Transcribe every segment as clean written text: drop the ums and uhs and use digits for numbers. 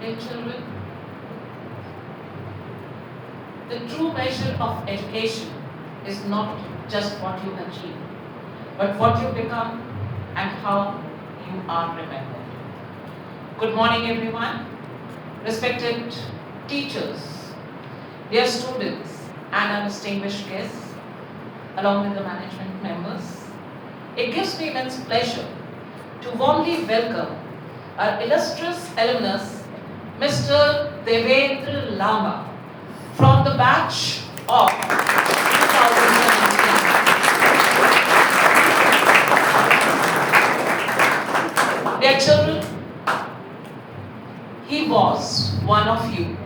Dear children, the true measure of education is not just what you achieve, but what you become and how you are remembered. Good morning, everyone. Respected teachers, dear students, and our distinguished guests, along with the management members, it gives me immense pleasure to warmly welcome our illustrious alumnus, Mr. Devendra Lamba, from the batch of 2017. Dear children, he was one of you.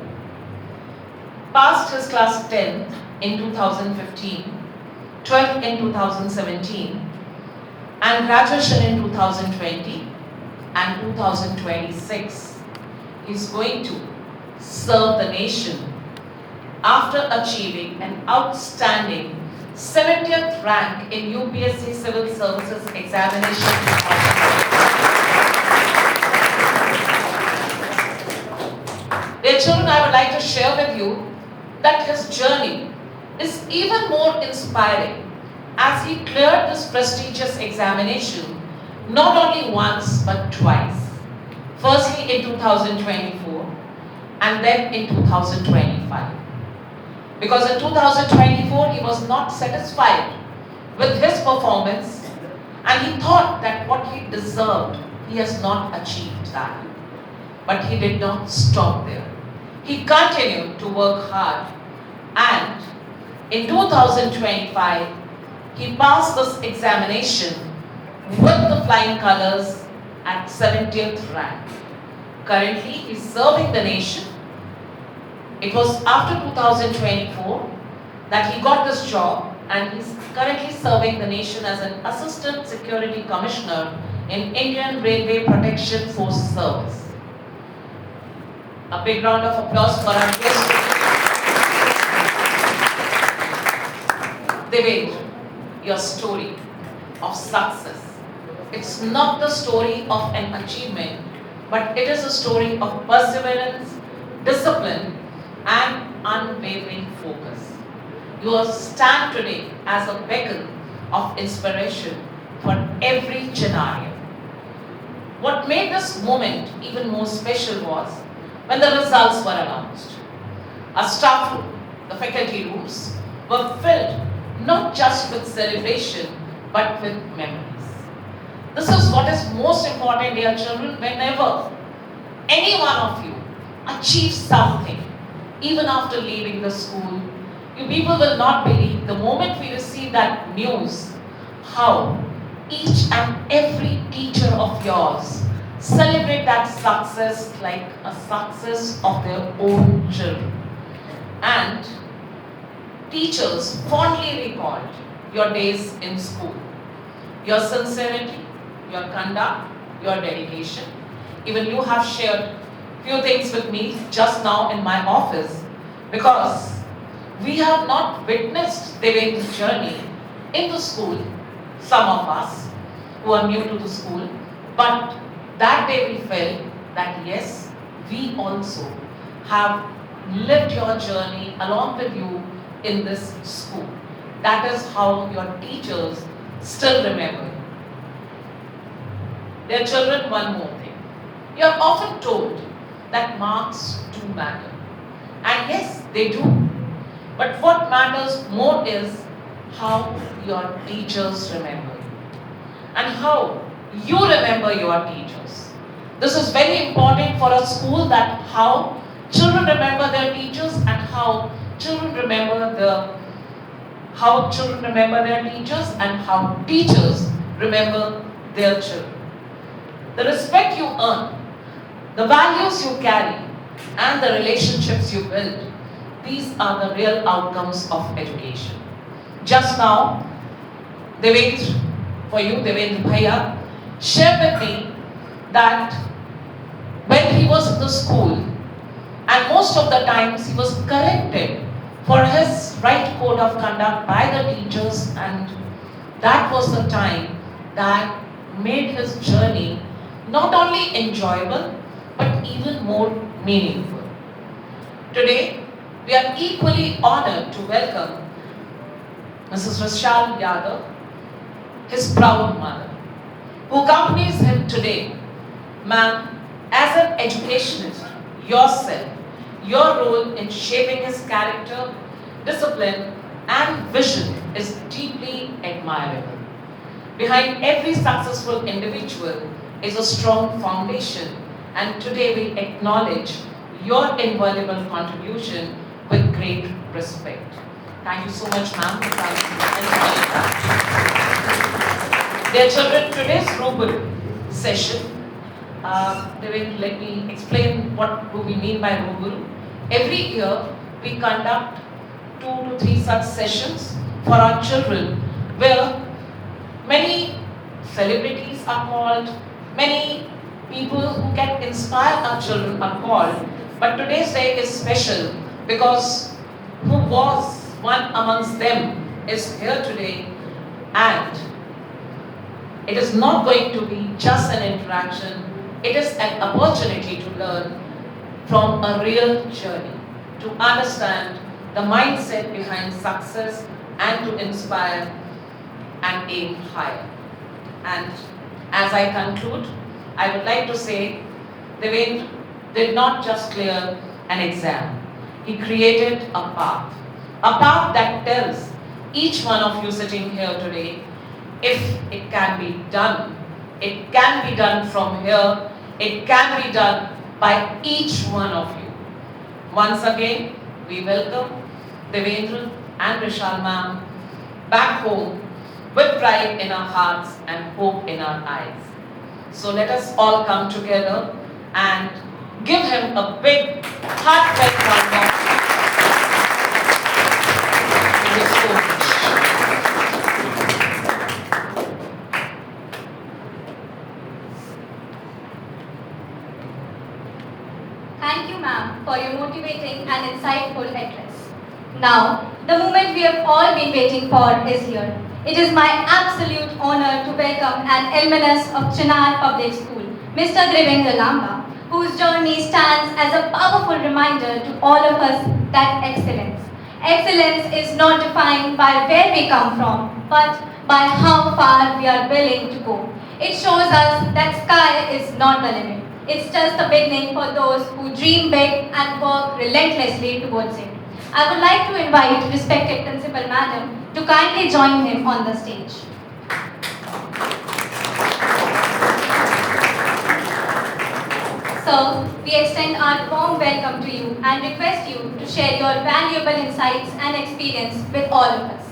Passed his class 10th in 2015, 12th in 2017, and graduation in 2020 and 2026. He's going to serve the nation after achieving an outstanding 70th rank in UPSC Civil Services Examination. Dear children, I would like to share with you that his journey is even more inspiring as he cleared this prestigious examination not only once but twice. Firstly in 2024 and then in 2025. Because in 2024 he was not satisfied with his performance and he thought that what he deserved, he has not achieved that. But he did not stop there. He continued to work hard and in 2025 he passed this examination with the flying colors at 70th rank. Currently, he is serving the nation. It was after 2024 that he got this job and he is currently serving the nation as an Assistant Security Commissioner in Indian Railway Protection Force Service. A big round of applause for our guest. Devendra, your story of success. It's not the story of an achievement, but it is a story of perseverance, discipline, and unwavering focus. You stand today as a beacon of inspiration for every Janarian. What made this moment even more special was when the results were announced. Our staff room, the faculty rooms, were filled not just with celebration, but with memories. This is what is most important, dear children. Whenever any one of you achieves something, even after leaving the school, you people will not believe the moment we receive that news, how each and every teacher of yours celebrate that success like a success of their own children. And teachers fondly recalled your days in school, your sincerity, your conduct, your dedication. Even you have shared few things with me just now in my office, because we have not witnessed Devendra's journey in the school, some of us who are new to the school, but that day we felt that yes, we also have lived your journey along with you in this school. That is how your teachers still remember you. Dear children, one more thing. You are often told that marks do matter. And yes, they do. But what matters more is how your teachers remember you. And how you remember your teachers. This is very important for a school, that how children remember their teachers and how children remember their teachers and how teachers remember their children. The respect you earn, the values you carry, and the relationships you build, these are the real outcomes of education. Just now, Devendra Bhaiya shared with me that when he was in the school, and most of the times he was corrected for his right code of conduct by the teachers, and that was the time that made his journey not only enjoyable, but even more meaningful. Today, we are equally honored to welcome Mrs. Rashal Yadav, his proud mother, who accompanies him today. Ma'am, as an educationist, yourself, your role in shaping his character, discipline, and vision is deeply admirable. Behind every successful individual is a strong foundation, and today we acknowledge your invaluable contribution with great respect. Thank you so much, ma'am, for coming and that. Dear children, today's Rubaru session, let me explain what do we mean by Rubaru. Every year, we conduct 2 to 3 such sessions for our children, where many celebrities are called, many people who can inspire our children are called. But today's day is special because who was one amongst them is here today, and it is not going to be just an interaction, it is an opportunity to learn from a real journey, to understand the mindset behind success and to inspire and aim higher. And as I conclude, I would like to say, Devendra did not just clear an exam. He created a path that tells each one of you sitting here today, if it can be done, it can be done from here, it can be done by each one of you. Once again, we welcome Devendra and Rashal ma'am back home with pride in our hearts and hope in our eyes. So let us all come together and give him a big, heartfelt round of applause. Thank you, ma'am, for your motivating and insightful address. Now, the moment we have all been waiting for is here. It is my absolute honor to welcome an alumnus of Chinnar Public School, Mr. DEVENDRA LAMBA, whose journey stands as a powerful reminder to all of us that excellence is not defined by where we come from, but by how far we are willing to go. It shows us that sky is not the limit. It's just the beginning for those who dream big and work relentlessly towards it. I would like to invite respected Principal Madam to kindly join him on the stage. Sir, we extend our warm welcome to you and request you to share your valuable insights and experience with all of us.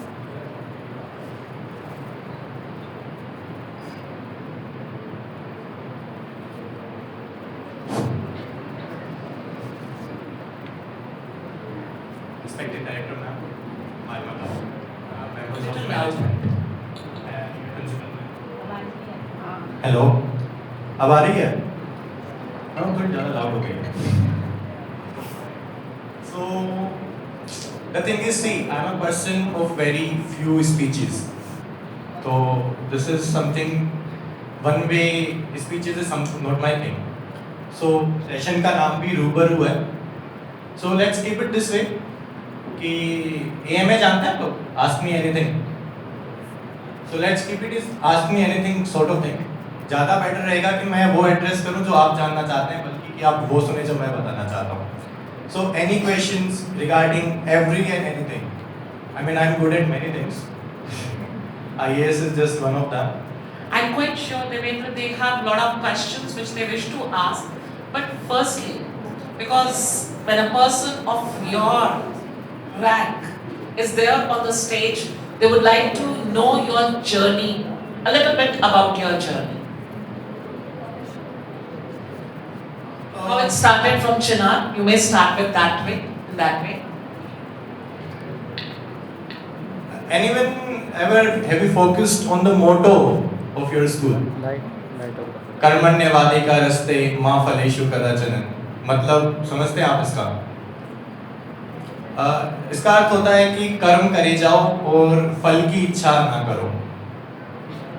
Respected Director Ma'am, my mother, members of Little management, and Principal Ma'am. Hello, अब आ रही है? थोड़ी ज़्यादा loud हो गई है. So, the thing is, see, I'm a person of very few speeches. So, this is something, one way speeches is something not my thing. So, session का नाम भी रूबरू है. So, let's keep it this way. कि AMA जानते हैं तो ask me anything. So let's keep it is ask me anything sort of thing. ज़्यादा better रहेगा कि मैं वो address करूँ जो आप जानना चाहते हैं, बल्कि कि आप वो सुने जो मैं बताना चाहता हूँ. So any questions regarding every and anything. I mean I'm good at many things. IAS is just one of them. I'm quite sure, Devendra, they have a lot of questions which they wish to ask. But firstly, because when a person of your rank is there on the stage, they would like to know your journey, a little bit about your journey. How it started from Chinnar, you may start with that way, in that way. Anyone ever have you focused on the motto of your school? कर्मण्यवादी का रस्ते माँ फलेषु कदाचन. मतलब समझते हैं आप इसका? इसका अर्थ होता है कि कर्म करे जाओ और फल की इच्छा ना करो.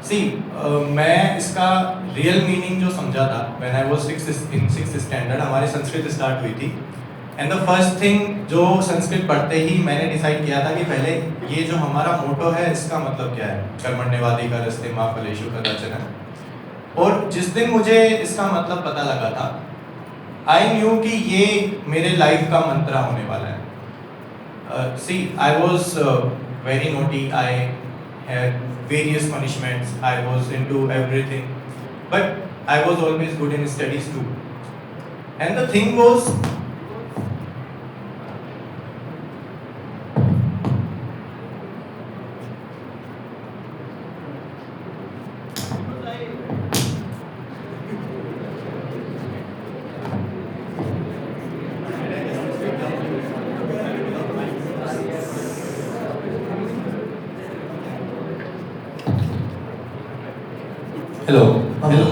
सी मैं इसका रियल मीनिंग जो समझा था when I was in six standard, हमारी संस्कृत स्टार्ट हुई थी। एंड द फर्स्ट थिंग जो संस्कृत पढ़ते ही मैंने डिसाइड किया था कि पहले ये जो हमारा मोटो है इसका मतलब क्या है, कर्मण्यवाधिकारस्ते मा फलेषु कदाचन। और जिस दिन मुझे इसका मतलब पता लगा था, आई न्यू कि ये मेरे लाइफ का मंत्रा होने वाला है। See I was very naughty, I had various punishments, I was into everything, but I was always good in studies too. And the thing was, hello, hello,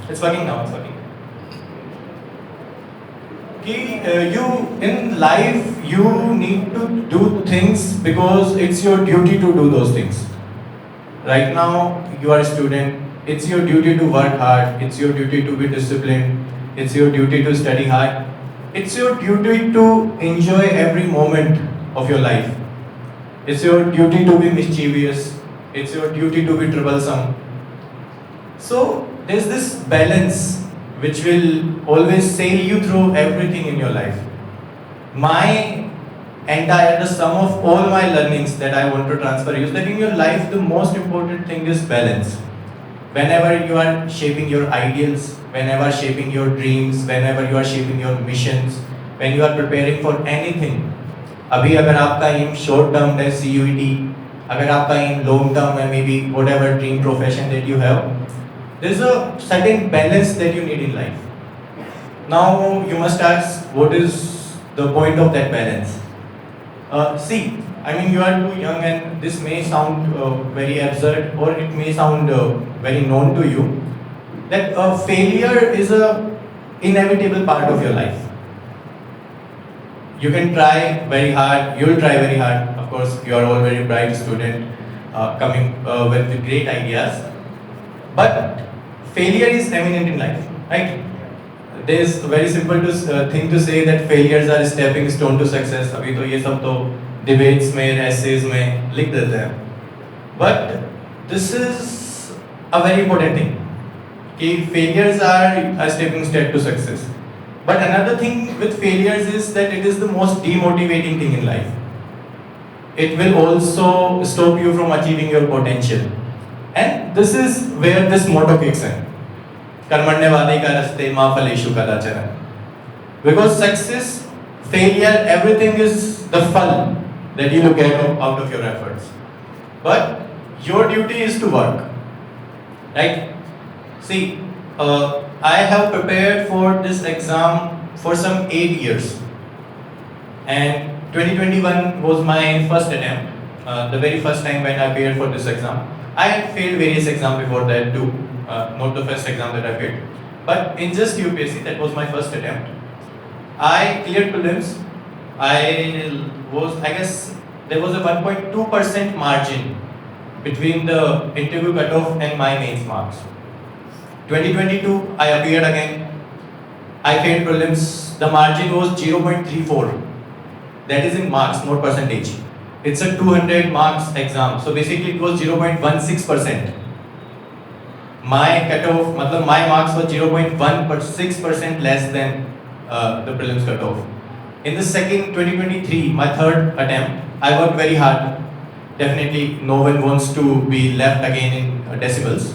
it's working now, it's working. कि you in life you need to do things because it's your duty to do those things. Right now you are a student, it's your duty to work hard, it's your duty to be disciplined, it's your duty to study hard, it's your duty to enjoy every moment of your life, it's your duty to be mischievous, it's your duty to be troublesome. So there's this balance which will always sail you through everything in your life. The sum of all my learnings that I want to transfer is that in your life the most important thing is balance. Whenever you are shaping your ideals, whenever shaping your dreams, whenever you are shaping your missions, when you are preparing for anything, अभी अगर आपका am short term है CUET, अगर आपका M long term है, may be whatever dream profession that you have, there's a certain balance that you need in life. Now you must ask, what is the point of that balance? See, I mean, you are too young and this may sound very absurd, or it may sound very known to you, that failure is a inevitable part of your life. You can try very hard, you will try very hard. Of course, you are all very bright student, coming with great ideas. But failure is eminent in life, right? There is a very simple thing to say that failures are stepping stone to success. अभी तो ये सब तो debates में, essays में लिख देते हैं. But this is a very important thing, कि failures are a stepping stone to success. But another thing with failures is that it is the most demotivating thing in life. It will also stop you from achieving your potential. And this is where this motto kicks in. Karmanyavadikaraste ma phaleshu kadachana. Because success, failure, everything is the phal that you get out of your efforts. But your duty is to work. Right? See, I have prepared for this exam for some 8 years. And 2021 was my first attempt. The very first time when I appeared for this exam. I had failed various exams before that too. Not the first exam that I failed. But in just UPSC, that was my first attempt. I cleared prelims. I guess there was a 1.2% margin between the interview cutoff and my mains marks. 2022, I appeared again. I failed prelims. The margin was 0.34. That is in marks, not percentage. It's a 200 marks exam. So basically it was 0.16%. My cutoff, my marks were 0.16% less than the prelims cutoff. In the second 2023, my third attempt, I worked very hard. Definitely no one wants to be left again in decibels.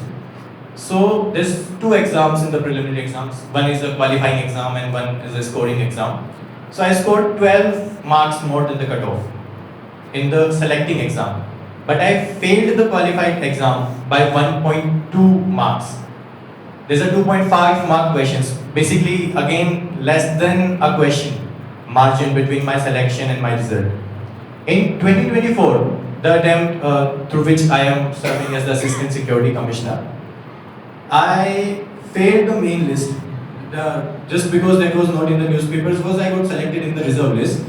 So there's 2 exams in the preliminary exams. One is a qualifying exam and one is a scoring exam. So I scored 12 marks more than the cutoff in the selecting exam. But I failed the qualified exam by 1.2 marks. There's a 2.5 mark questions. Basically, again, less than a question margin between my selection and my result. In 2024, the attempt through which I am serving as the Assistant Security Commissioner, I failed the main list just because that was not in the newspapers, because I got selected in the reserve list.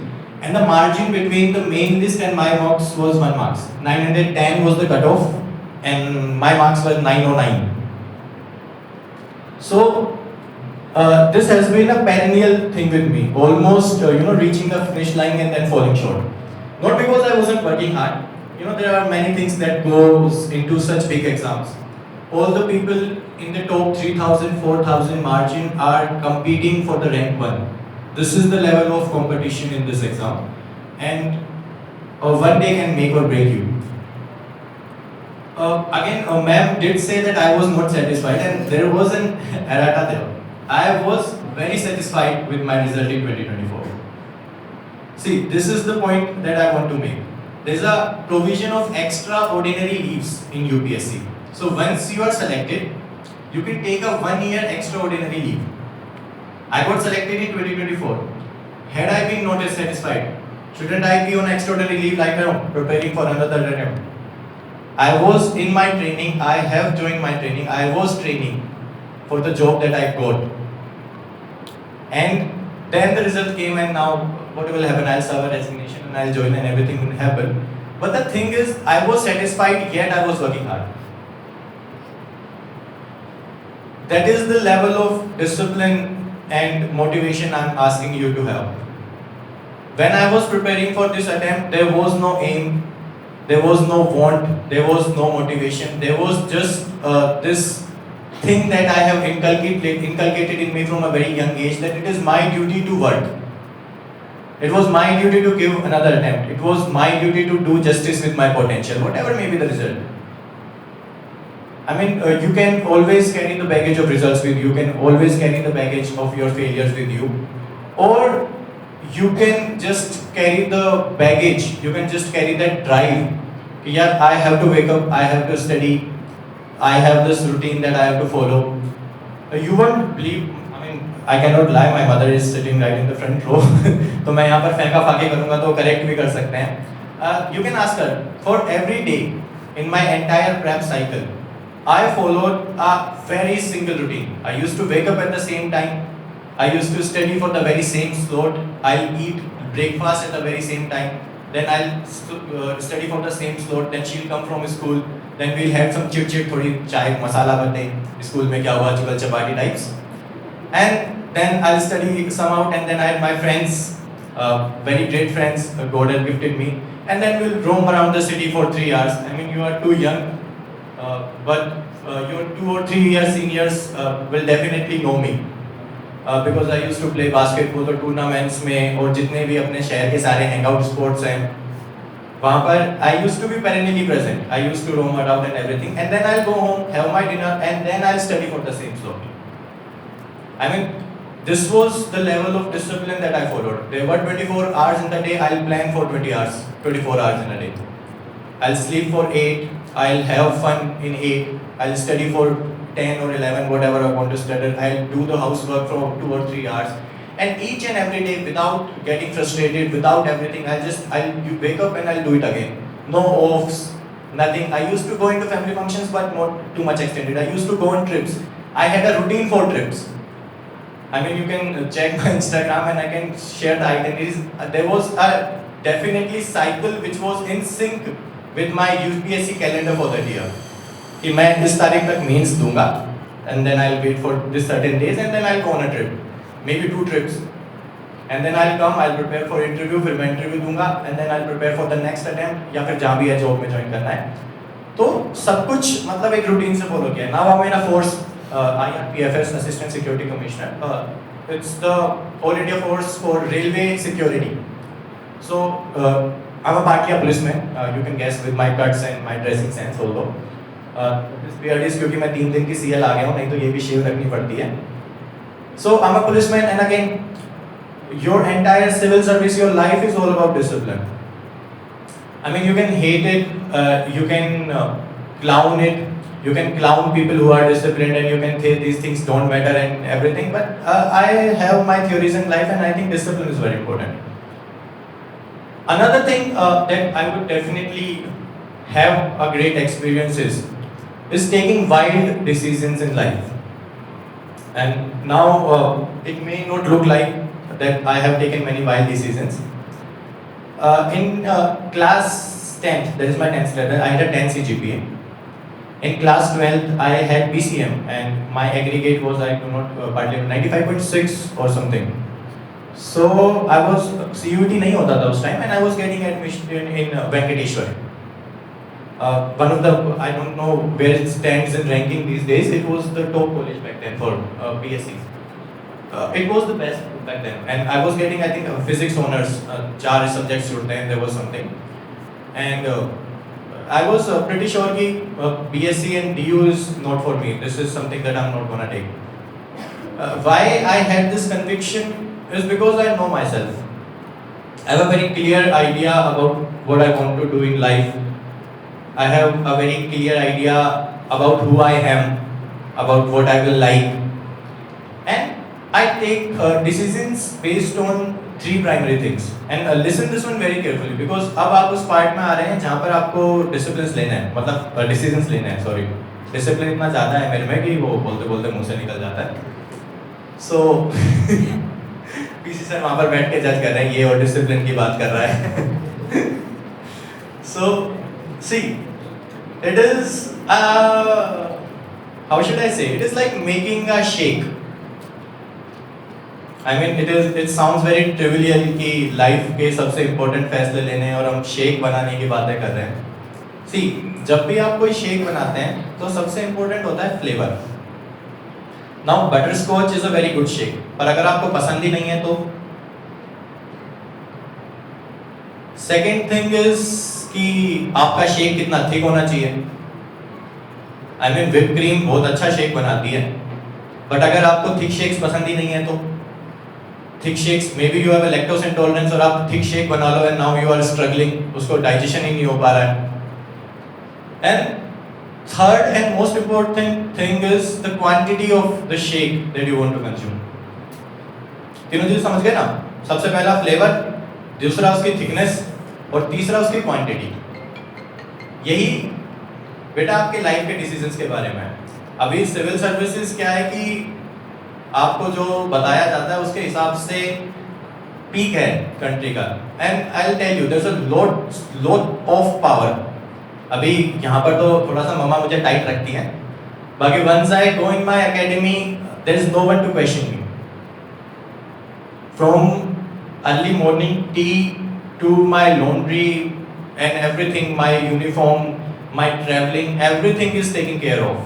And the margin between the main list and my marks was 1 marks. 910 was the cutoff, and my marks were 909. So this has been a perennial thing with me, almost reaching the finish line and then falling short. Not because I wasn't working hard. There are many things that goes into such big exams. All the people in the top 3,000, 4,000 margin are competing for the rank 1. This is the level of competition in this exam, and one day can make or break you. Again, ma'am did say that I was not satisfied, and there was an errata there. I was very satisfied with my result in 2024. See, this is the point that I want to make. There's a provision of extraordinary leaves in UPSC. So once you are selected, you can take a 1 year extraordinary leave. I got selected in 2024. Had I been not as satisfied, shouldn't I be on extraordinary leave like now, preparing for another attempt? I was in my training, I have joined my training, I was training for the job that I got. And then the result came, and now what will happen? I'll serve a resignation and I'll join and everything will happen. But the thing is, I was satisfied, yet I was working hard. That is the level of discipline and motivation I'm asking you to have. When I was preparing for this attempt, there was no aim, there was no want, there was no motivation, there was just this thing that I have inculcated in me from a very young age, that it is my duty to work. It was my duty to give another attempt. It was my duty to do justice with my potential, whatever may be the result. I mean, you can always carry the baggage of results with you, you can always carry the baggage of your failures with you, or you can just carry the baggage, you can just carry that drive. Yeah, I have to wake up, I have to study, I have this routine that I have to follow. You won't believe, I mean, I cannot lie, my mother is sitting right in the front row. तो मैं यहाँ पर फेंका फाके करूँगा तो correct भी कर सकते हैं. You can ask her, for every day in my entire prep cycle, I followed a very single routine. I used to wake up at the same time. I used to study for the very same slot. I'll eat breakfast at the very same time. Then I'll study for the same slot. Then she'll come from school. Then we'll have some chit-chit, थोड़ी चाय मसाला बने school में क्या हुआ चुगल chapati types. And then I'll study some out, and then I had my friends, very great friends, God had gifted me. And then we'll roam around the city for 3 hours. I mean, you are too young. But your 2 or 3 year seniors will definitely know me, because I used to play basketball और tournaments में, और जितने भी अपने शहर के सारे hangout sports हैं वहाँ पर I used to be perennially present. I used to roam around and everything, and then I'll go home, have my dinner, and then I'll study for the same slot. I mean, this was the level of discipline that I followed. There were 24 hours in the day. I'll plan for 20 hours, 24 hours in a day. I'll sleep for 8. I'll have fun in 8. I'll study for 10 or 11, whatever I want to study. I'll do the housework for 2 or 3 hours. And each and every day, without getting frustrated, without everything, you wake up and I'll do it again. No offs, nothing. I used to go into family functions, but not too much extended. I used to go on trips. I had a routine for trips. I mean, you can check my Instagram and I can share the itineraries. There was a definitely cycle which was in sync with my UPSC calendar for that year. कि मैं इस तारीख तक means दूंगा, and then I'll wait for this certain days, and then I'll go on a trip, maybe 2 trips, and then I'll come, I'll prepare for interview, फिर मैं interview दूंगा, and then I'll prepare for the next attempt, या फिर जहाँ भी है job में join करना है. तो सब कुछ मतलब एक routine से follow किया. Now I'm in a force, IRPFS, Assistant Security Commissioner. It's the All India Force for Railway Security. So I'm a partly a policeman. You can guess with my cuts and my dressing sense although. This beard is क्योंकि मैं 3 दिन की CL आ गया हूँ, नहीं तो ये भी shave रखनी पड़ती है. So I'm a policeman, and again, your entire civil service, your life is all about discipline. I mean, you can hate it, you can clown it, you can clown people who are disciplined, and you can say these things don't matter and everything. But I have my theories in life, and I think discipline is very important. Another thing that I would definitely have a great experience is taking wild decisions in life. And now it may not look like that I have taken many wild decisions, In class 10th, that is my 10th standard, I had a 10 CGPA. In class 12th, I had PCM and my aggregate was, I do not partly 95.6 or something. So I was CUT नहीं होता था उस time and I was getting admission in Venkateshwar. One of the, I don't know where it stands in ranking these days, it was the top college back then for BSc. It was the best back then and I was getting I think physics honors, 4 subjects होते हैं, there was something. And I was pretty sure that BSc and DU is not for me, this is something that I'm not gonna take. Why I had this conviction is because I know myself. I have a very clear idea about what I want to do in life. I have a very clear idea about who I am, about what I will like. And I take decisions based on 3 primary things. And listen this one very carefully because अब आप उस part में आ रहे हैं जहाँ पर आपको disciplines लेना है, मतलब decisions लेना है, sorry. Discipline इतना ज़्यादा है मेरे में कि वो बोलते बोलते मुंह से निकल जाता है. So पीसी सर वहाँ पर बैठ के जज कर रहे हैं ये और डिसिप्लिन की बात कर रहा है. So see, it is how should I say? It is like making a shake. I mean it sounds very trivial कि लाइफ के सबसे इम्पोर्टेंट फैसले लेने और हम शेक बनाने की बातें कर रहे हैं. See, जब भी आप कोई शेक बनाते हैं तो सबसे इम्पोर्टेंट होता है flavour. Now butterscotch is a very good shake, पर अगर आपको पसंद ही नहीं है तो second thing is कि आपका शेक कितना थिक होना चाहिए. I mean whipped cream बहुत अच्छा शेक बनाती है, but अगर आपको थिक शेक्स पसंद ही नहीं है तो thick shakes maybe you have a lactose intolerance और आप थिक शेक बना लो and now you are struggling, उसको डाइजेशन ही नहीं हो पा रहा है. And third and most important thing is the quantity of the shake that you want to consume. तीनों चीज समझ गए ना? सबसे पहला फ्लेवर, दूसरा उसकी थिकनेस और तीसरा उसकी क्वांटिटी. यही बेटा आपके लाइफ के डिसीजंस के बारे में है. अभी सिविल सर्विसेज क्या है कि आपको जो बताया जाता है उसके हिसाब से पीक है कंट्री का. And I will tell you there is a lot of power. अभी यहाँ पर तो थोड़ा सा मम्मा मुझे टाइट रखती है, बाकी once I go in my academy there is no one to question me. From early morning tea to my laundry and everything, my uniform, my traveling, everything is taken care of.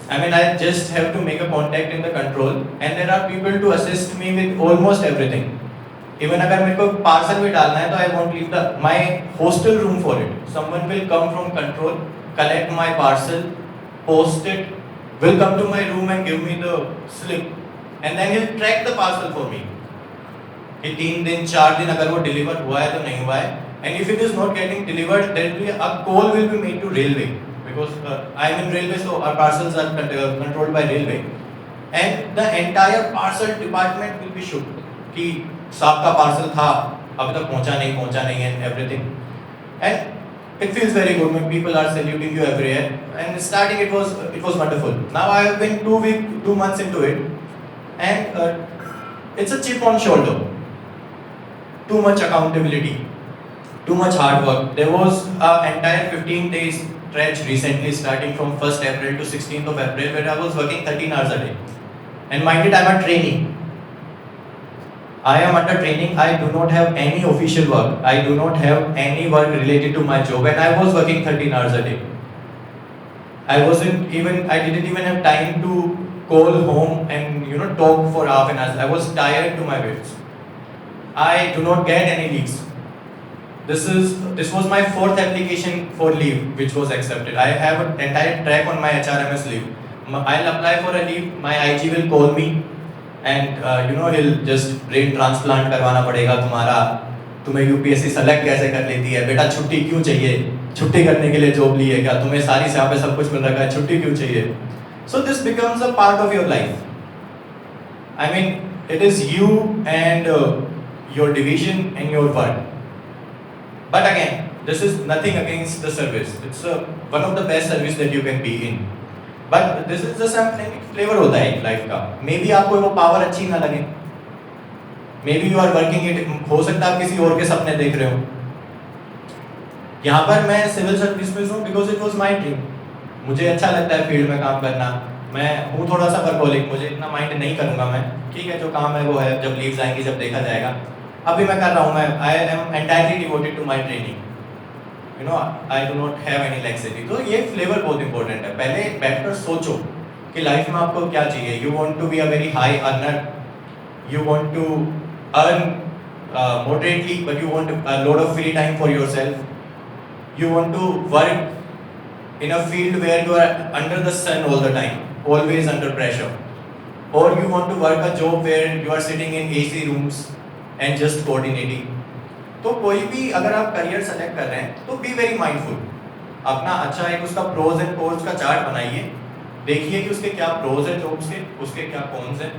I mean I just have to make a contact in the control and there are people to assist me with almost everything. Even अगर मेरे को parcel भी डालना है तो I won't leave my hostel room for it. Someone will come from control, collect my parcel, post it, will come to my room and give me the slip, and then he'll track the parcel for me. कि 3 दिन 4 दिन अगर वो deliver हुआ है तो नहीं हुआ है, and if it is not getting delivered, there will be a call will be made to railway because I am in railway, so our parcels are controlled by railway, and the entire parcel department will be shook कि साहब का parcel था अभी तक पहुंचा नहीं and everything. And it feels very good when people are saluting you everywhere. And starting it was wonderful. Now I have been 2 months into it, and it's a chip on shoulder. Too much accountability, too much hard work. There was an entire 15 days stretch recently, starting from 1st April to 16th of April, where I was working 13 hours a day. And mind it, I'm a trainee. I am under training. I do not have any official work. I do not have any work related to my job, and I was working 13 hours a day. I didn't even have time to call home and talk for half an hour. I was tired to my wits. I do not get any leaves. This was my 4th application for leave which was accepted. I have an entire track on my HRMS leave. I'll apply for a leave. My IG will call me. And he'll just brain transplant करवाना पड़ेगा तुम्हारा, तुम्हें UPSC select कैसे कर लेती है बेटा, छुट्टी क्यों चाहिए, छुट्टी करने के लिए जॉब ली है क्या, तुम्हें सारी यहाँ पे सब कुछ मिल रखा है, छुट्टी क्यों चाहिए. So this becomes a part of your life. I mean it is you and your division and your work. But again, this is nothing against the service. It's one of the best service that you can be in. But this is just something flavour होता है life का. May be आपको वो power अच्छी ना लगे, maybe you are working it, हो सकता है आप किसी और के सपने देख रहे हो। यहाँ पर मैं सिविल सर्विस में हूँ because it was my dream. मुझे अच्छा लगता है फील्ड में काम करना। मैं हूँ थोड़ा सा वर्कहोलिक, मुझे इतना माइंड नहीं करूँगा मैं, ठीक है जो काम है वो है, जब लीव्स आएंगी जब देखा जाएगा। अभी मैं कर रहा हूँ, मैं I am entirely devoted to my training, you know I do not have any laxity. तो ये फ्लेवर बहुत इंपॉर्टेंट है। पहले बैठकर सोचो कि लाइफ में आपको क्या चाहिए। You want to be a very high earner, you want to earn moderately, but you want a lot of free time for yourself. You want to work in a field where you are under the sun all the time, always under pressure. Or you want to work a job where you are sitting in AC rooms and just coordinating. तो कोई भी अगर आप career select कर रहे हैं तो be very mindful. अपना अच्छा एक उसका प्रोज एंड कॉन्स का चार्ट बनाइए, देखिए कि उसके क्या प्रोज हैं जॉब्स के, उसके क्या कॉन्स हैं।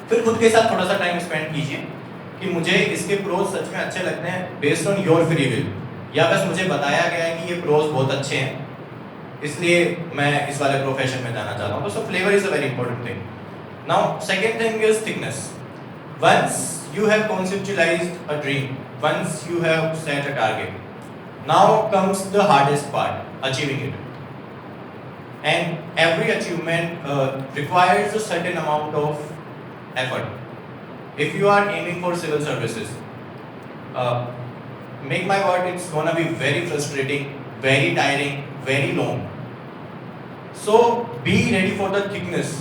फिर खुद के साथ थोड़ा सा टाइम स्पेंड कीजिए कि मुझे इसके प्रोज सच में अच्छे लगते हैं based on your free will, या बस मुझे बताया गया है कि ये प्रोज बहुत अच्छे हैं इसलिए मैं इस वाले प्रोफेशन में जाना चाहता हूँ। तो flavour is a very important thing. Now second thing is thickness. Once you have conceptualized a dream, once you have set a target, now comes the hardest part, achieving it. And every achievement requires a certain amount of effort. If you are aiming for civil services, make my word, it's gonna be very frustrating, very tiring, very long. So be ready for the thickness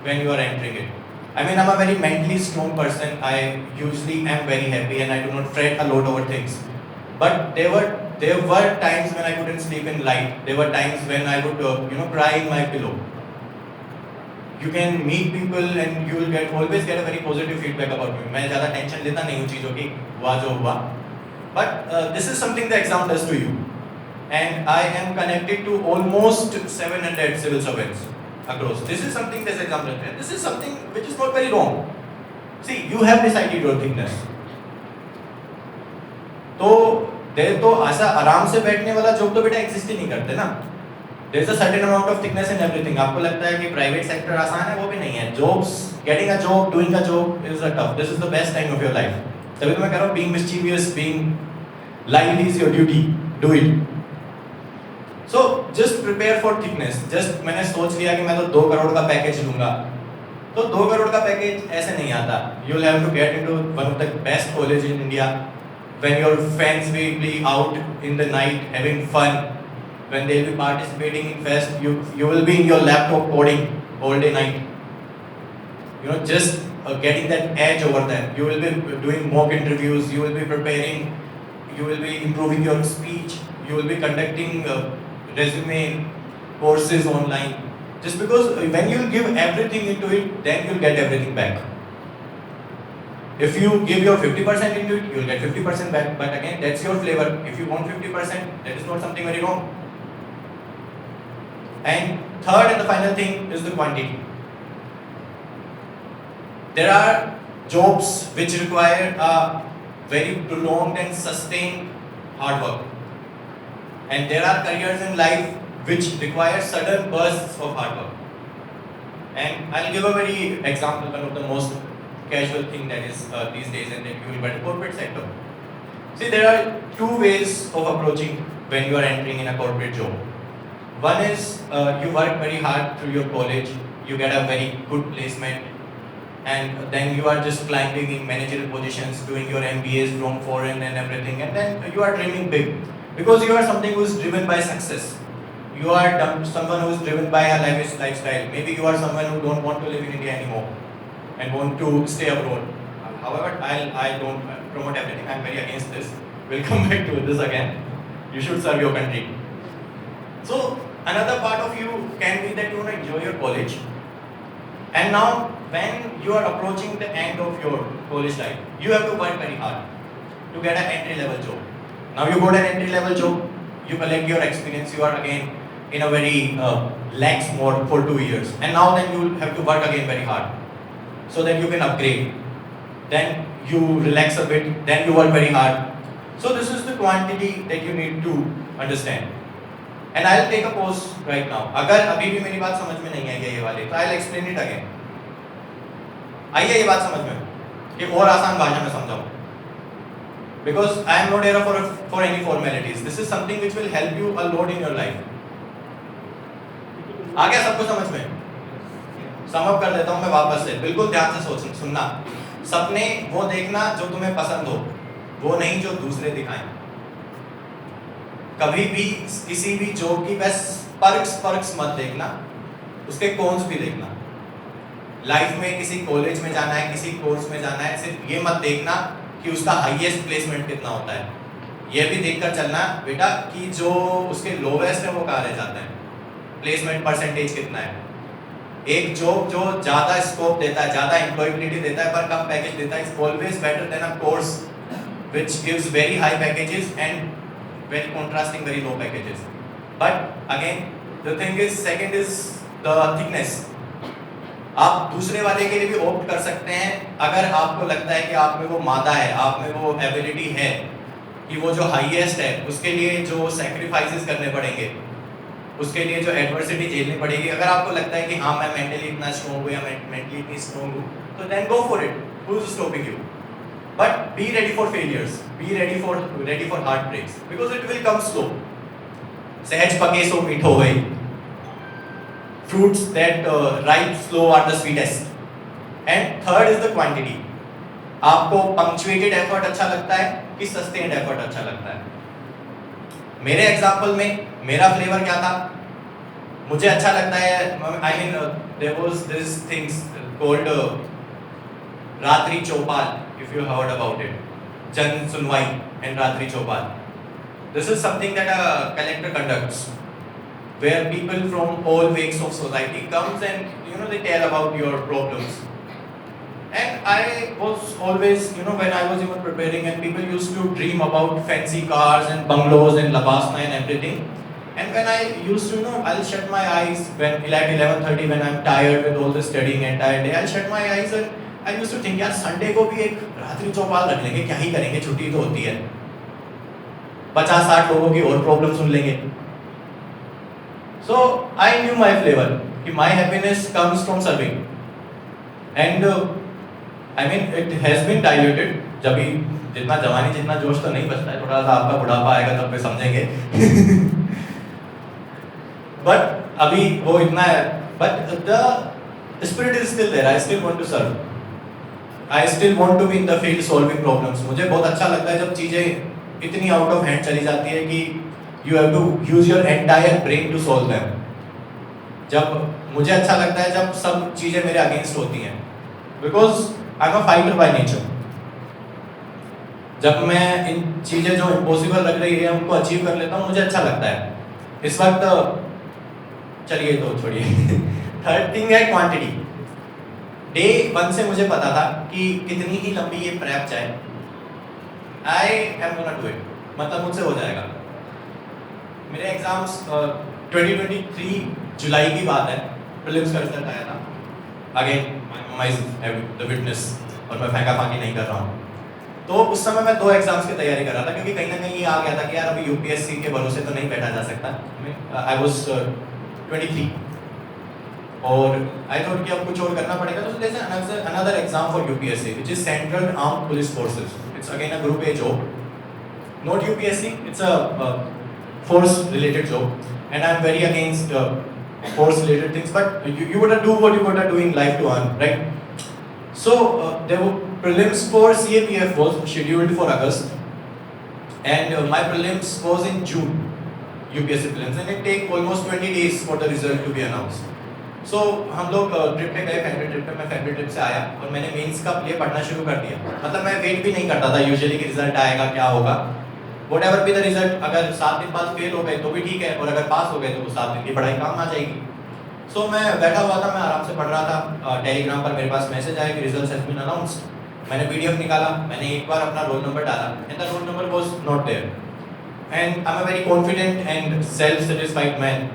when you are entering it. I mean, I'm a very mentally strong person. I usually am very happy and I do not fret a lot over things. But there were times when I couldn't sleep in night. There were times when I would, cry in my pillow. You can meet people and you will always get a very positive feedback about me. मैं ज़्यादा tension लेता नहीं हूँ चीज़ों की, हुआ जो हुआ. But this is something the exam does to you. And I am connected to almost 700 civil servants across. This is something this example, and this is something which is not very wrong. See, you have decided your thickness. तो देर तो ऐसा आराम से बैठने वाला job तो बेटा exist ही नहीं करते ना। There is a certain amount of thickness in everything. आपको लगता है कि प्राइवेट सेक्टर आसान है, वो भी नहीं है। Jobs, getting a job, doing a job is a tough. This is the best time of your life. तभी तो मैं कह रहा हूँ being mischievous, being lively is your duty. Do it. So just prepare for thickness. Just मैंने सोच लिया कि मैं तो 2 करोड़ का पैकेज लूँगा, तो 2 करोड़ का पैकेज ऐसे नहीं आता. You will have to get into one of the best college in India, when your friends will be out in the night having fun, when they will be participating in fest, you will be in your laptop coding all day night. Just getting that edge over there. You will be doing mock interviews. You will be preparing. You will be improving your speech. You will be conducting resume courses online, just because when you give everything into it, then you'll get everything back. If you give your 50% into it, you'll get 50% back, but again, that's your flavor. If you want 50%, that is not something very wrong. And third and the final thing is the quantity. There are jobs which require a very prolonged and sustained hard work. And there are careers in life which require sudden bursts of hard work. And I'll give a very example, one of the most casual thing that is these days in the corporate sector. See, there are 2 ways of approaching when you are entering in a corporate job. One is you work very hard through your college, you get a very good placement, and then you are just climbing in managerial positions, doing your MBAs from foreign and everything, and then you are dreaming big. Because you are something who is driven by success. You are someone who is driven by a lavish lifestyle. Maybe you are someone who don't want to live in India anymore and want to stay abroad. However, I don't promote everything. I'm very against this. We'll come back to this again. You should serve your country. So another part of you can be that you want to enjoy your college. And now when you are approaching the end of your college life, you have to work very hard to get an entry level job. Now you got an entry level job, you collect your experience, you are again in a very lax mode for 2 years, and now then you have to work again very hard so that you can upgrade. Then you relax a bit, then you work very hard. So this is the quantity that you need to understand. And I'll take a pause right now. अगर अभी भी मेरी बात समझ में नहीं आई है ये वाली, तो I'll explain it again. आई है ये बात समझ में कि और आसान भाषा में समझाऊं, because I am not here for any formalities. This is something which will help you a lot in your life. आ गया सबको समझ में? सम अप कर देता हूं मैं वापस से, बिल्कुल ध्यान से सुनना। सपने वो देखना जो तुम्हें पसंद हो, वो नहीं जो दूसरे दिखाएं। कभी भी किसी भी जॉब की बस पर्क्स मत देखना, उसके कॉन्स भी देखना। लाइफ में किसी कॉलेज में जाना है, किसी कोर्स में जाना है, सिर्फ ये मत देखना कि उसका हाईएस्ट प्लेसमेंट कितना होता है, ये भी देखकर चलना बेटा कि जो उसके लोवेस्ट है वो कहाँ रह जाते हैं, प्लेसमेंट परसेंटेज कितना है। एक जॉब जो ज़्यादा स्कोप देता है, ज़्यादा एम्प्लॉयबिलिटी देता है पर कम पैकेज देता है, is always better than a course which gives very high packages and very contrasting very low packages. But again the thing is, second is the thickness. आप दूसरे वाले के लिए भी ऑप्ट कर सकते हैं अगर आपको लगता है कि आप में वो मादा है, आप में वो एबिलिटी है कि वो जो हाईएस्ट है उसके लिए जो सैक्रिफाइसेस करने पड़ेंगे, उसके लिए जो एडवर्सिटी झेलनी पड़ेगी, अगर आपको लगता है कि हाँ मैं मेंटली इतना स्ट्रॉन्ग हूँ या मैं मेंटली इतनी स्ट्रॉन्ग हूँ, तो then go for it, who is stopping you. But be ready for failures, be ready for heartbreaks, because it will come slow. सहज पके सो मीठो होए, fruits that ripe slow are the sweetest. And third is the quantity. आपको punctuated effort अच्छा लगता है कि sustained effort अच्छा लगता है? मेरे एग्जाम्पल में मेरा फ्लेवर क्या था? मुझे अच्छा लगता है, I mean there was this things called रात्रि चौपाल, if you heard about it, जन सुनवाई and रात्रि चौपाल. This is something that a collector conducts, where people from all walks of society comes and they tell about your problems. And I was always, when I was even preparing, and people used to dream about fancy cars and bungalows and Labasna and everything. And when I used to, I'll shut my eyes when at 11:30 when I'm tired with all the studying entire day, I'll shut my eyes and I used to think, यार Sunday को भी एक रात्रि चौपाल रख लेंगे, क्या ही करेंगे, छुट्टी तो होती है, 50-60 लोगों की और प्रॉब्लम सुन लेंगे. So I knew my flavor, कि my happiness comes from serving, and I mean it has been diluted. जब भी जितना जवानी जितना जोश तो नहीं बचता है, थोड़ा सा आपका बुढ़ापा आएगा तब पे समझेंगे. But अभी वो इतना है, but the spirit is still there. I still want to serve. I still want to be in the field solving problems. मुझे बहुत अच्छा लगता है जब चीजें इतनी आउट ऑफ हैंड चली जाती है कि you have to use your entire brain to solve them. जब मुझे अच्छा लगता है जब सब चीजें मेरे अगेंस्ट होती हैं, because I'm a fighter by nature. जब मैं इन चीजें जो इम्पॉसिबल लग रही है उनको अचीव कर लेता हूँ, मुझे अच्छा लगता है. इस वक्त चलिए तो छोड़िए. थर्ड थिंग है क्वांटिटी. डे 1 से मुझे पता था कि कितनी ही लंबी ये प्रेप जाए, I am gonna do it. मतलब मुझसे हो जाएगा. मेरे एग्जाम्स 2023 जुलाई की बात है, प्रीलिम्स का रिजल्ट आया था. अगेन माय द विटनेस, और मैं फेंका फाकी नहीं कर रहा हूँ. तो उस समय मैं 2 एग्जाम्स की तैयारी कर रहा था, क्योंकि कहीं ना कहीं ये आ गया था कि यार अभी यूपीएससी के भरोसे तो नहीं बैठा जा सकता. आई वाज 23 और आई थॉट कि अब कुछ और करना पड़ेगा. तो there is another exam for UPSC which is central armed police forces. It's again a group A job, not UPSC, it's a force related job, and I'm very against force related things, but you gotta do what you gotta do in life to earn, right? So there were prelims for CAPF was scheduled for August, and my prelims was in June, UPSC prelims, and it take almost 20 days for the result to be announced. So हम लोग trip पे गए, family trip पे. मैं family trip से आया और मैंने मेंस का लिए पढ़ना शुरू कर दिया. मतलब मैं वेट भी नहीं करता था यूजुअली कि रिजल्ट आएगा क्या होगा. Whatever be the result, अगर 7 दिन बाद फेल हो गए तो भी ठीक है, और अगर पास हो गए तो 7 दिन की पढ़ाई काम आ जाएगी. सो मैं बैठा हुआ था, मैं आराम से पढ़ रहा था. टेलीग्राम पर मेरे पास मैसेज आया कि रिजल्ट्स हैज बीन अनाउंस्ड. मैंने पीडीएफ निकाला, मैंने एक बार अपना रोल नंबर डाला, and the roll number was not there. And I am a very confident and self satisfied man.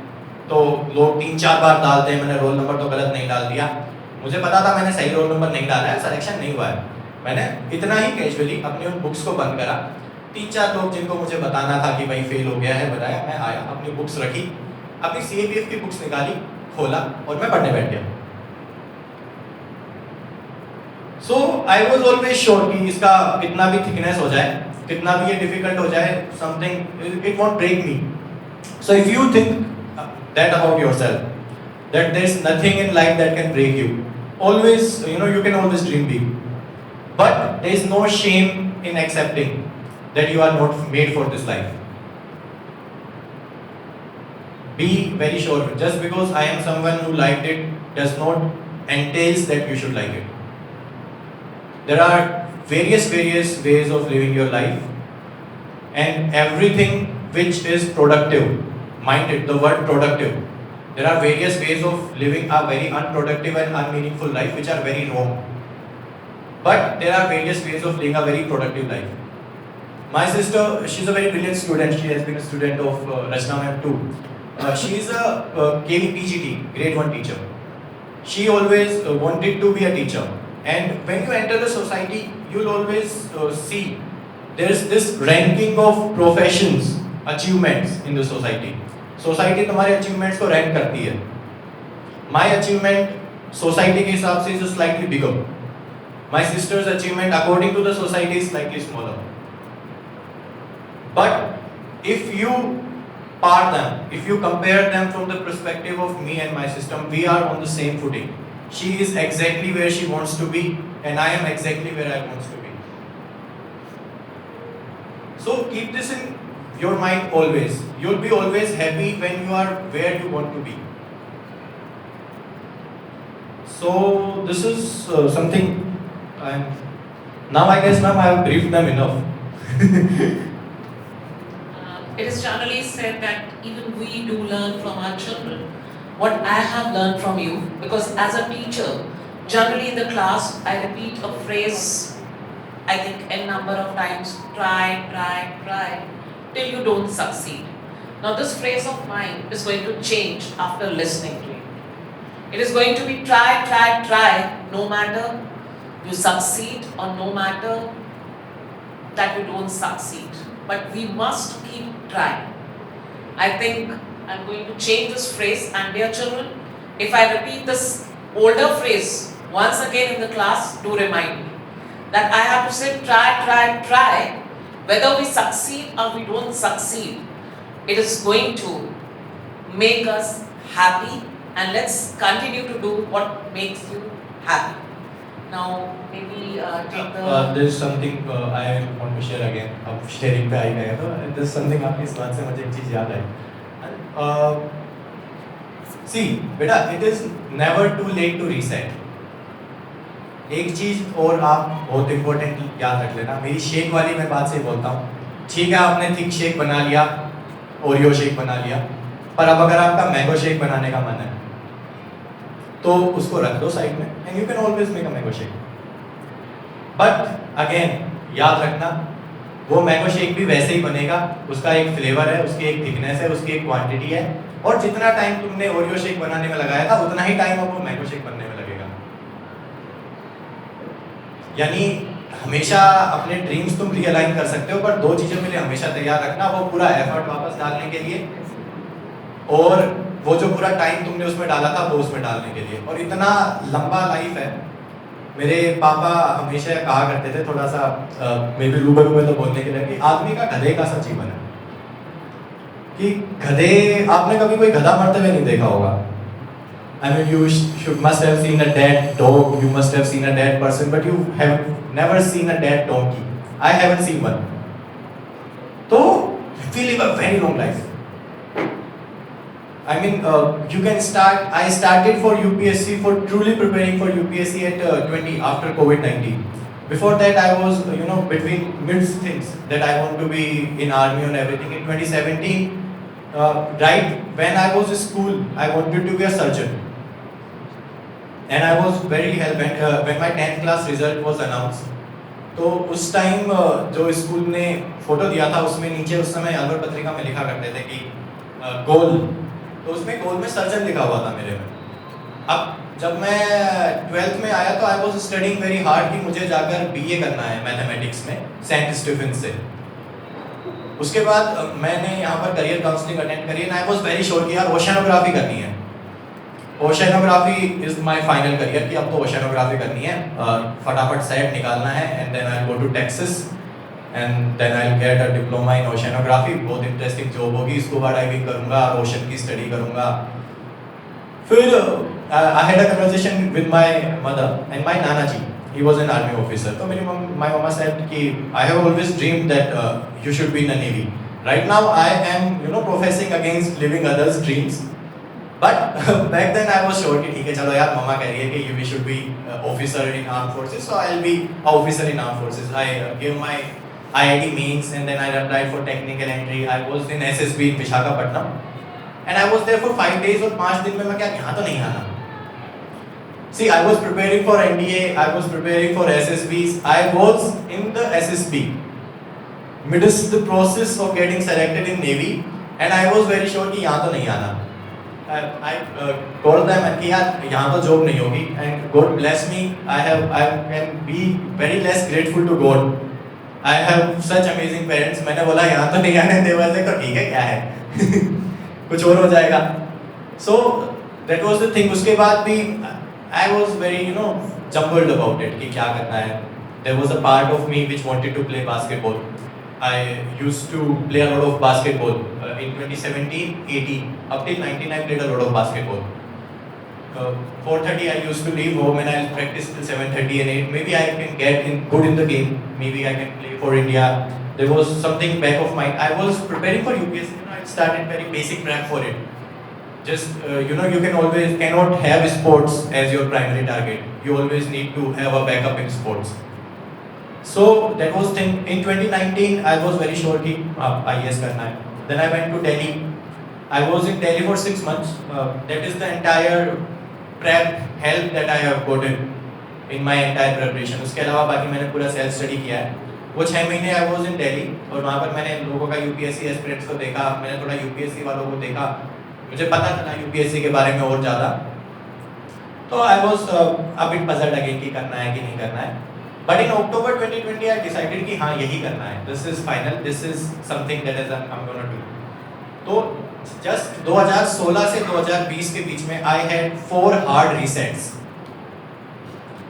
तो लोग 3-4 बार डालते हैं, मैंने रोल नंबर तो गलत नहीं डाल दिया. मुझे पता था मैंने सही रोल नंबर नहीं डाला है, सिलेक्शन नहीं हुआ है. मैंने इतना ही कैजुअली अपनी उन बुक्स को बंद करा. 3-4 लोग जिनको मुझे बताना था कि भाई फेल हो गया है बताया. मैं आया, अपनी बुक्स रखी, अपनी सीएपीएफ की बुक्स निकाली, खोला और मैं पढ़ने बैठ गया. So I was always sure कि इसका कितना भी thickness हो जाए, कितना भी ये difficult हो जाए, something it won't break me. So if you think that about yourself, that there's nothing in life that can break you, always you can always dream big. But there is no shame in accepting that you are not made for this life. Be very sure. Just because I am someone who liked it does not entails that you should like it. There are various ways of living your life, and everything which is productive, mind it, the word productive. There are various ways of living a very unproductive and unmeaningful life which are very wrong. But there are various ways of living a very productive life. My sister, she's a very brilliant student. She has been a student of Rachna ma'am too. She is a KVPGT, grade 1 teacher. She always wanted to be a teacher. And when you enter the society, you'll always see there's this ranking of professions, achievements in the society. Society तुम्हारे achievements को rank करती है. My achievement, society के हिसाब से is slightly bigger. My sister's achievement, according to the society, is slightly smaller. But if you part them, if you compare them from the perspective of me and my sister, we are on the same footing. She is exactly where she wants to be, and I am exactly where I want to be. So keep this in your mind always. You'll be always happy when you are where you want to be. So this is something. Now I guess, ma'am, I have briefed them enough. It is generally said that even we do learn from our children. What I have learned from you, because as a teacher, generally in the class, I repeat a phrase, I think n number of times, try, till you don't succeed. Now this phrase of mine is going to change after listening to you. It is going to be try, no matter you succeed or no matter that you don't succeed. But we must keep trying. I think I'm going to change this phrase, and dear children, if I repeat this older phrase once again in the class, do remind me that I have to say try, whether we succeed or we don't succeed. It is going to make us happy, and let's continue to do what makes you happy. Now, maybe take the... There's something I want to share again. अब sharing पे आ ही गया तो there's something आपकी इस बात से मुझे एक चीज़ याद आई. See, बेटा, it is never too late to reset. एक चीज़ और आप बहुत इम्पोर्टेंट याद रख लेना. मेरी शेक वाली मैं बात से बोलता हूँ. ठीक है, आपने थिक शेक बना लिया, ओरियो शेक बना लिया, पर अब अगर आपका मैंगो शेक बनाने का मन है तो उसको रख दो साइड में, and you can always make a mango shake. But again याद रखना, वो मैंगो शेक भी वैसे ही बनेगा, उसका एक फ्लेवर है, उसकी एक थिकनेस है, उसकी एक क्वांटिटी है, और जितना टाइम तुमने ओरियो शेक बनाने में लगाया था उतना ही टाइम अब वो मैंगो शेक बनने में लगेगा. यानी हमेशा अपने ड्रीम्स तुम रियलाइन कर सकते हो, पर दो चीज़ों के लिए हमेशा तैयार रखना, वो पूरा एफर्ट वापस डालने के लिए और वो जो पूरा टाइम तुमने उसमें डाला था वो उसमें डालने के लिए. और इतना लंबा लाइफ है. मेरे पापा हमेशा कहा करते थे, थोड़ा सा मे बी रूबरू में तो बोलने के लिए, कि आदमी का गधे का सा जीवन है. कि गधे, आपने कभी कोई गधा मरते हुए नहीं देखा होगा. I mean, you must have seen a dead dog, you must have seen a dead person, but you have never seen a dead donkey. I haven't seen one. So, we live a very long life. I mean, you can start. I started for UPSC, for truly preparing for UPSC at 20 after COVID-19. Before that, I was, between mixed things that I want to be in army and everything. In 2017, right when I was in school, I wanted to be a surgeon. And I was very hell-bent when my 10th class result was announced. तो उस time जो school ने photo दिया था उसमें नीचे उस समय अलवर पत्रिका में लिखा करते थे कि गोल, तो उसमें गोल में सर्जन लिखा हुआ था मेरे में. अब जब मैं 12th में आया तो I was studying very hard कि मुझे जाकर बीए करना है मैथमेटिक्स में सेंट स्टीफेंस से. उसके बाद मैंने यहाँ पर करियर काउंसलिंग अटेंड करी, and I was very sure कि यार ओशियानोग्राफी करनी है. Oceanography is my final career कि अब तो ओशनोग्राफी करनी है, फटाफट सेट निकालना है and then I go to Texas and then I get a diploma in oceanography. बहुत इंटरेस्टिंग जॉब होगी, स्कूबा डाइविंग करूंगा, ओशन की स्टडी करूंगा। फिर I had a conversation with my mother and my नाना जी, he was an army officer. So my mama said ki I have always dreamed that you should be in a navy. Right now I am professing against living others dreams, but back then I was sure कि ठीक है चलो यार मम्मा कह रही है कि you should be officer in armed forces, so I'll be a officer in armed forces. I gave my IIT mains and then I applied for technical entry. I was in SSB in Visakhapatnam and I was there for 5 days और 5 दिन में मैं क्या यहाँ तो नहीं आना। See, I was preparing for NDA, I was preparing for SSBs, I was in the SSB, midst the process of getting selected in Navy, and I was very sure कि यहाँ तो नहीं आना। I told them कि यार यहाँ तो job नहीं होगी, and God bless me, I can be very less grateful to God. I have such amazing parents. मैंने बोला यहाँ तो नहीं आने, they were like तो ठीक है क्या है कुछ और हो जाएगा। So that was the thing. उसके बाद भी I was very jumbled about it कि क्या करना है। There was a part of me which wanted to play basketball. I used to play a lot of basketball in 2017, 18, up till 19 I played a lot of basketball. 4:30 I used to leave home and I'll practice till 7:30 and 8. Maybe I can get good in the game. Maybe I can play for India. There was something back of mind. I was preparing for UPSC. I started very basic prep for it. Just you cannot have sports as your primary target. You always need to have a backup in sports. So that was thing. In 2019 I was very sure कि IAS करना है. Then I went to Delhi. I was in Delhi for 6 months. That is the entire prep help that I have gotten in my entire preparation. उसके अलावा बाकी मैंने पूरा self study किया है। वो 6 महीने I was in Delhi और वहाँ पर मैंने लोगों का UPSC aspirants को देखा, मैंने थोड़ा UPSC वालों को देखा, मुझे पता चला UPSC के बारे में और ज़्यादा। तो I was a bit puzzled again कि करना है कि नहीं करना है। But in October 2020 I decided कि हाँ यही करना है। This is final. This is something that I'm gonna do. तो just 2016 से 2020 के बीच में I had 4 hard resets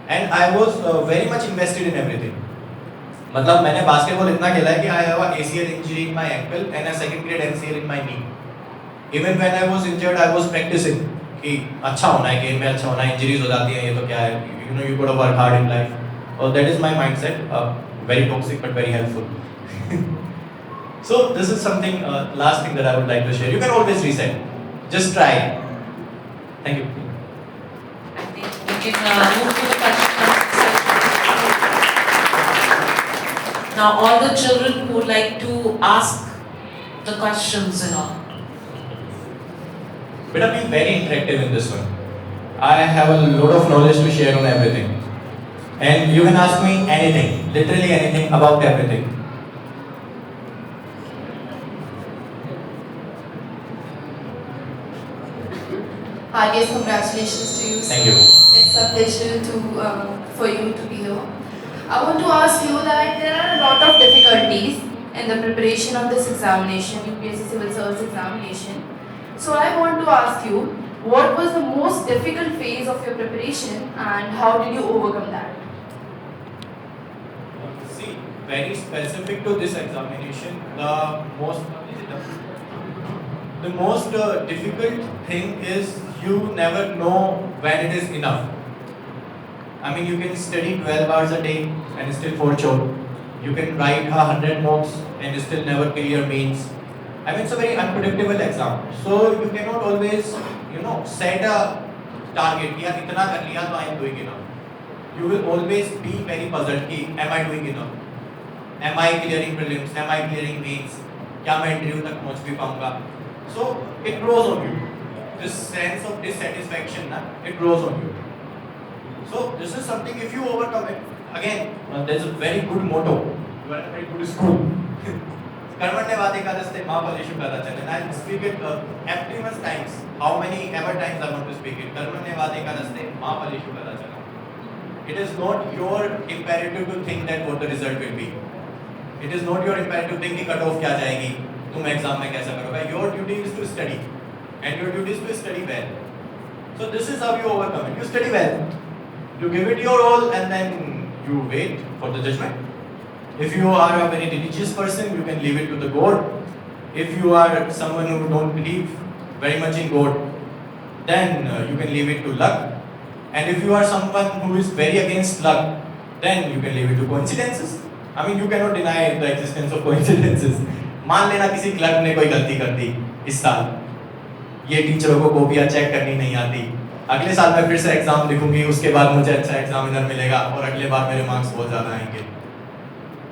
and I was very much invested in everything. मतलब मैंने बास्केटबॉल इतना खेला है कि I have a ACL injury in my ankle and a second grade MCL in my knee. Even when I was injured, I was practicing कि अच्छा होना है, गेम में अच्छा होना है, इंजरीज हो जाती हैं, ये तो क्या है, you gotta work hard in life. Oh, that is my mindset. Very toxic but very helpful. So this is something last thing that I would like to share. You can always reset. Just try. Thank you. I think we can move to the question. Now all the children who would like to ask the questions and all. But I'll be very interactive in this one. I have a lot of knowledge to share on everything. And you can ask me anything, literally anything about everything. Highest congratulations to you. Thank you. It's a pleasure for you to be here. I want to ask you that there are a lot of difficulties in the preparation of this examination, UPSC Civil Service examination. So I want to ask you, what was the most difficult phase of your preparation and how did you overcome that? See, very specific to this examination, the most difficult thing is you never know when it is enough. I mean, you can study 12 hours a day and still fall short. You can write 100 mocks and still never clear mains. I mean, it's a very unpredictable exam. So you cannot always, set a target. Yeah, itna kar liya, so I am doing enough. You will always be very puzzled. Ki, am I doing enough? Am I clearing prelims? Am I clearing mains? क्या मैं interview तक पहुंच भी पाऊंगा? So it grows on you. This sense of dissatisfaction, it grows on you. So this is something, if you overcome it, again, there's a very good motto. You are in a very good school. कर्मण्यवादी का रस्ते माँ फलेषु कदाचन. And I speak it empty times. How many ever times I want to speak it? कर्मण्यवादी का रस्ते माँ फलेषु कदाचन. It is not your imperative to think that what the result will be. It is not your imperative to think कि cut off क्या जाएगी, तुम exam में कैसा करोगे. Your duty is to study, and your duty is to study well. So this is how you overcome it. You study well, you give it your all, and then you wait for the judgment. If you are a very religious person, you can leave it to the God. If you are someone who don't believe very much in God, then you can leave it to luck. And if you are someone who is very against luck, then you can leave it to coincidences. I mean, you cannot deny the existence of coincidences. मान लेना किसी clerk ने कोई गलती कर दी इस साल, ये टीचरों को कॉपियाँ चेक करनी नहीं आती, अगले साल मैं फिर से एग्जाम लिखूंगी, उसके बाद मुझे अच्छा एग्जामिनर मिलेगा और अगले बार मेरे मार्क्स बहुत ज़्यादा आएंगे.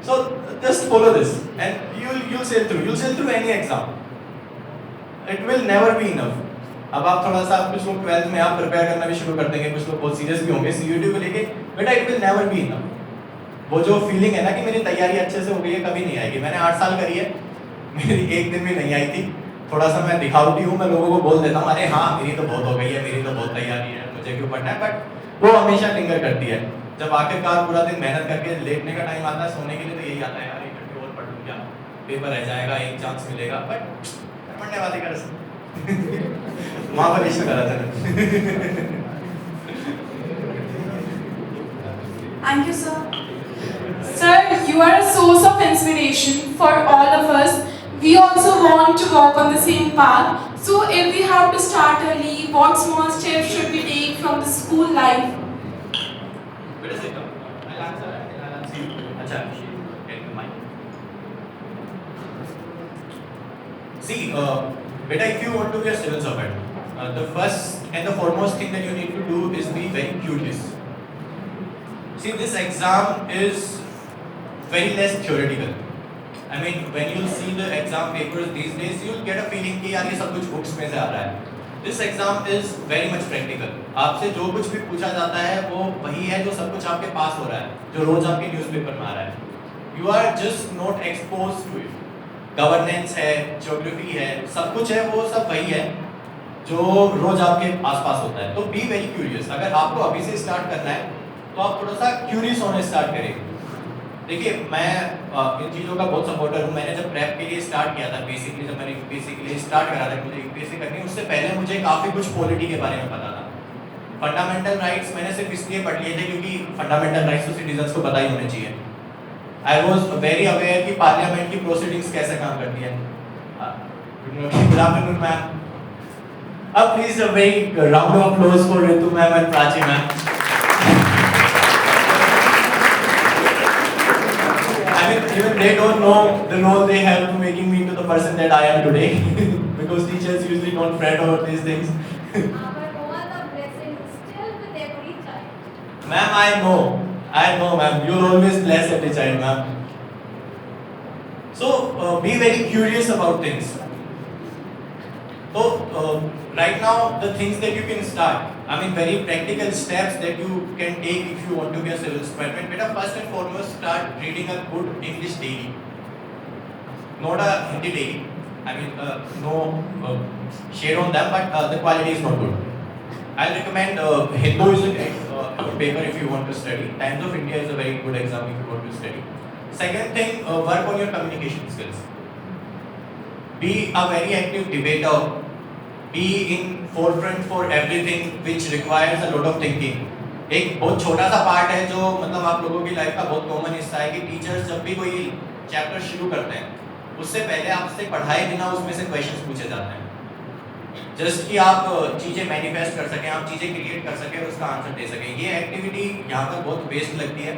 So just follow this and you'll sail through. You'll sail through any exam. It will never be enough. अब आप थोड़ा सा कुछ लोग 12th में आप प्रिपेयर करना भी शुरू कर देंगे, कुछ लोग बहुत सीरियस भी होंगे सीयूटी को लेके, बेटा it will never be enough. वो जो फीलिंग है ना कि मेरी तैयारी अच्छे से हो गई है, कभी नहीं आएगी. मैंने 8 साल करी है, मेरी एक दिन भी नहीं आई थी. थोड़ा सा मैं दिखावटी हूँ, मैं लोगों को बोल देता हूँ अरे हाँ मेरी तो बहुत हो गई है, मेरी तो बहुत तैयारी है, मुझे क्यों पढ़ना है, बट वो हमेशा लिंगर करती है. जब आखिरकार पूरा दिन मेहनत करके लेटने का टाइम आता है सोने के लिए, तो यही आता है यार 1 घंटे और पढ़ लूँ क्या, पेपर रह जाएगा, एक चांस मिलेगा, बट पढ़ने वाले कर वहाँ पर इश्यू करा था. Thank you, sir. Sir, you are a source of inspiration for all of us. We also want to walk on the same path. So, if we have to start early, what small steps should we take from the school life? Wait a second. I'll answer you. Acha, can you mind? See, beta, if you want to be a civil servant, the first and the foremost thing that you need to do is be very curious. See, this exam is very less theoretical. I mean, when you see the exam papers these days, you'll get a feeling कि यार ये सब कुछ books में से आ रहा है. This exam is very much practical. आपसे जो कुछ भी पूछा जाता है वो वही है जो सब कुछ आपके पास हो रहा है, जो रोज आपके न्यूज़पेपर में आ रहा है. You are just not exposed to it. Governance है, ज्योग्राफी है, सब कुछ है, वो सब वही है जो रोज आपके आसपास होता है. तो बी वेरी क्यूरियस. अगर आपको अभी से स्टार्ट करना है तो आप थोड़ा सा क्यूरियस होने स्टार्ट करें. देखिए, मैं इन चीज़ों का बहुत सपोर्टर हूँ. मैंने जब प्रेप के लिए स्टार्ट किया था, बेसिकली जब मैंने यूपीएससी के लिए स्टार्ट करा था, मुझे यूपीएससी करनी, उससे पहले मुझे काफ़ी कुछ पॉलिटी के बारे में पता था. फंडामेंटल राइट्स मैंने सिर्फ इसलिए पढ़ लिए थे क्योंकि फंडामेंटल राइट्स तो सिटीजन्स को पता ही होने चाहिए. आई वॉज वेरी अवेयर कि पार्लियामेंट की प्रोसीडिंग्स कैसे काम करती है. Good afternoon ma'am. अब please a very round of applause for Ritu ma'am and Prachi ma'am. I mean, even they don't know the role they have to making me into the person that I am today. Because teachers usually don't fret about these things. But all the blessings still with every child. Ma'am, I know, ma'am. You'll always bless every child, ma'am. So, be very curious about things. So, right now, the things that you can start, I mean, very practical steps that you can take if you want to be a civil servant. Better first and foremost, start reading a good English daily. Not a Hindi daily. I mean, no share on them, but the quality is not good. I'll recommend Hindu is a great paper if you want to study. Times of India is a very good exam if you want to study. Second thing, work on your communication skills. Be a very active debater. Be in forefront for everything which requires a lot of thinking. एक बहुत छोटा सा part है जो मतलब आप लोगों की लाइफ का बहुत कॉमन हिस्सा है कि टीचर्स जब भी कोई चैप्टर शुरू करते हैं उससे पहले आपसे पढ़ाए बिना उसमें से क्वेश्चंस पूछे जाते हैं, जस्ट कि आप चीज़ें मैनिफेस्ट कर सकें, आप चीज़ें क्रिएट कर सकें और उसका आंसर दे सकें. ये एक्टिविटी यहाँ पर बहुत बेस्ट लगती है.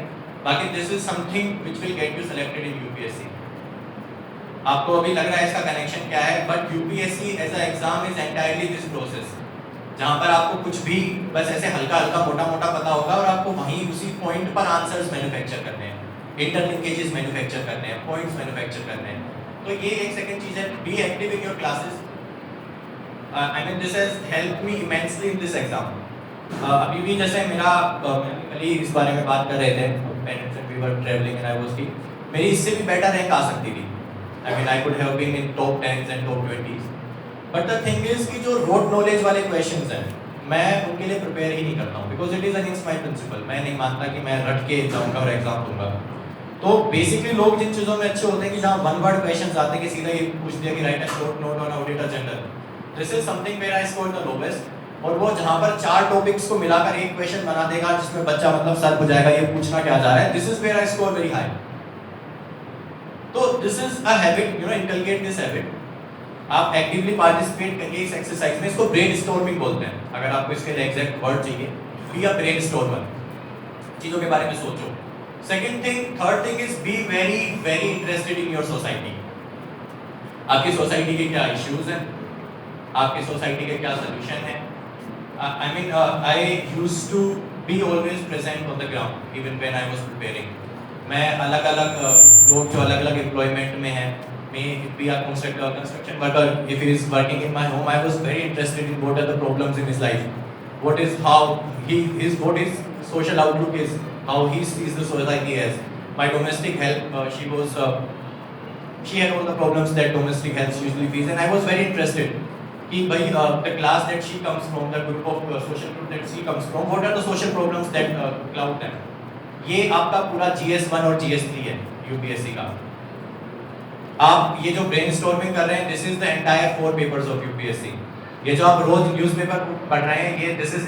बाकी this is something which will get you selected in UPSC. आपको अभी लग रहा है इसका कनेक्शन क्या है, but UPSC as a exam is entirely this process, जहाँ पर आपको कुछ भी बस ऐसे हल्का हल्का मोटा मोटा पता होगा और आपको वहीं उसी पॉइंट पर आंसर्स मैन्युफैक्चर करने हैं, इंटरलिंकेजेस मैन्युफैक्चर करने हैं, पॉइंट्स मैन्युफैक्चर करने हैं. तो ये एक सेकंड चीज़ है. Be active in your classes. I mean this has helped me immensely in this exam. अभी भी जैसे मेरा कल इस बारे में बात कर रहे थे, parents and we were travelling and I was की मेरी इससे भी बेटर रैंक आ सकती थी. I mean, I could have been in top 10s and top 20s. But the thing is कि जो rote knowledge वाले questions हैं, मैं उनके लिए prepare ही नहीं करता हूँ because it is against my principle. मैं नहीं मानता कि मैं रट के जाऊँगा और एग्जाम दूंगा. तो बेसिकली लोग जिन चीज़ों में अच्छे होते हैं कि जहाँ वन वर्ड क्वेश्चंस आते हैं कि सीधा ये पूछ दिया कि write a short note on auditor general. This is something where I score the lowest. और वो जहाँ पर 4 टॉपिक्स को मिलाकर एक क्वेश्चन बना देगा जिसमें बच्चा मतलब सर हो जाएगा ये पूछना क्या जा रहा है, this is where I score very high. तो this is a habit, you know, inculcate this habit. आप एक्टिवली पार्टिसिपेट करिए इस एक्सरसाइज में, इसको ब्रेनस्टॉर्मिंग बोलते हैं। अगर आपको इसके लिए एग्जैक्ट वर्ड चाहिए, बी अ ब्रेनस्टॉर्मर, चीजों के बारे में सोचो। Second thing, third thing is be very very interested in your society. आपकी सोसाइटी के क्या इश्यूज हैं, आपकी सोसाइटी के क्या सोल्यूशन है। I mean, I used to be always present on the ground, even when I was preparing. मैं अलग-अलग लोग जो अलग-अलग एम्प्लॉयमेंट में हैं, may it be a construction worker, if he is working in my home, I was very interested in what are the problems in his life, what is how what his social outlook is, how he sees the society as. My domestic help, she had all the problems that domestic help usually face, and I was very interested. कि भाई the class that she comes from, the group of social group that she comes from, what are the social problems that cloud them. ये आपका पूरा GS1 और GS3 है UPSC का। आप ये जो ब्रेनस्टॉर्मिंग कर रहे हैं, this is the entire 4 papers of UPSC। ये जो आप रोज न्यूज़पेपर पढ़ रहे हैं, ये दिस इज